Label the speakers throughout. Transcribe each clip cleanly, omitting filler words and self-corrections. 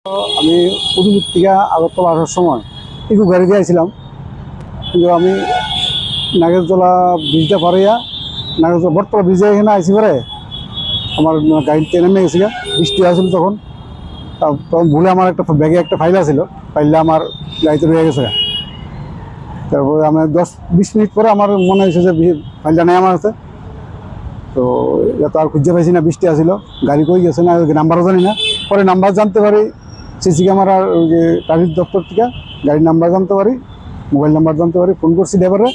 Speaker 1: আমি উদুপুর থেকে আগরতলা আসার সময় একটু গাড়ি দিয়ে আসছিলাম, কিন্তু আমি নাগেরতলা ব্রিজটা পারিয়া নাগেরতলা বটতলা ব্রিজে এখানে আইসি পরে আমার গাড়িতে নেমে গেছি। বৃষ্টি আসছিল তখন তখন ভুলে আমার একটা ব্যাগে একটা ফাইল আছিল, ফাইলটা আমার গাড়িতে রয়ে গেছে। তারপরে আমি 10-20 মিনিট পরে আমার মনে হয়েছে যে ফাইলটা নেই আমার কাছে। তো এটা তো আর খুঁজে পাইছি না, বৃষ্টি আসছিল, গাড়ি কই গেছে না, নাম্বারও জানি না। পরে নাম্বার জানতে পারি সিসি ক্যামেরার ওই যে ট্রাফিক দপ্তর থেকে, গাড়ির নাম্বার জানতে পারি, মোবাইল নাম্বার জানতে পারি, ফোন করছি ড্রাইভারে।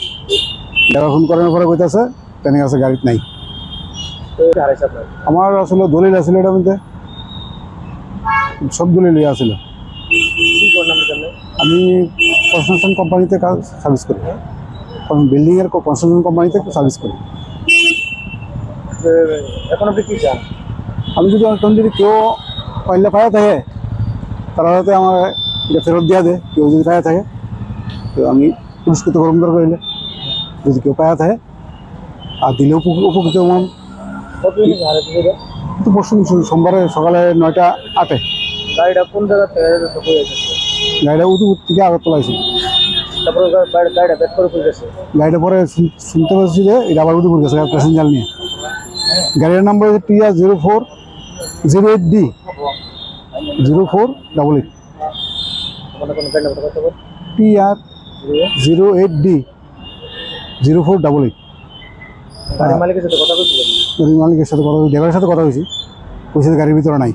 Speaker 1: ড্রাইভার ফোন করানোর পরে কইতেছে ট্রেনে আছে, গাড়িতে নাই। আমার আসলে দলিল আছিল, এটার মধ্যে সব দলিলই আছিল। আমি কনস্ট্রাকশন কোম্পানিতে সার্ভিস করি, বিল্ডিংয়ের কনস্ট্রাকশন কোম্পানিতে সার্ভিস করি।
Speaker 2: এখন আপনি কি চান?
Speaker 1: আমি যদি কেউ পাইলে পায়ে থাকে তারা যাতে আমার এটা ফেরত দেওয়া দেয়। কেউ যদি পায়ে থাকে তো আমি পুরস্কৃত গ্রহণ করিলে, যদি কেউ পায়া থাকে আর দিলে উপকৃত মন। কিন্তু পরশু সোমবারে সকালে 9টা 8-এ।
Speaker 2: গাড়িটা কোন জায়গা থেকে এসেছে?
Speaker 1: গাড়িটা উদুপুর থেকে আগরতলা আইছে।
Speaker 2: তারপরে গাড়িটা ব্যাক করে গেছে।
Speaker 1: গাড়িটা পরে শুনতে পাচ্ছি যে এটা আবার উদুপুর গেছে প্যাসেঞ্জার নিয়ে। গাড়ির নাম্বার হচ্ছে TR0408D 0488 TR08D 0488।
Speaker 2: গাড়ির মালিকের সাথে কথা বলছিলেন?
Speaker 1: গাড়ির মালিকের সাথে কথা হয়েছি, ড্রাইভারের সাথে কথা হয়েছি, কইছে গাড়ির ভিতরে নাই।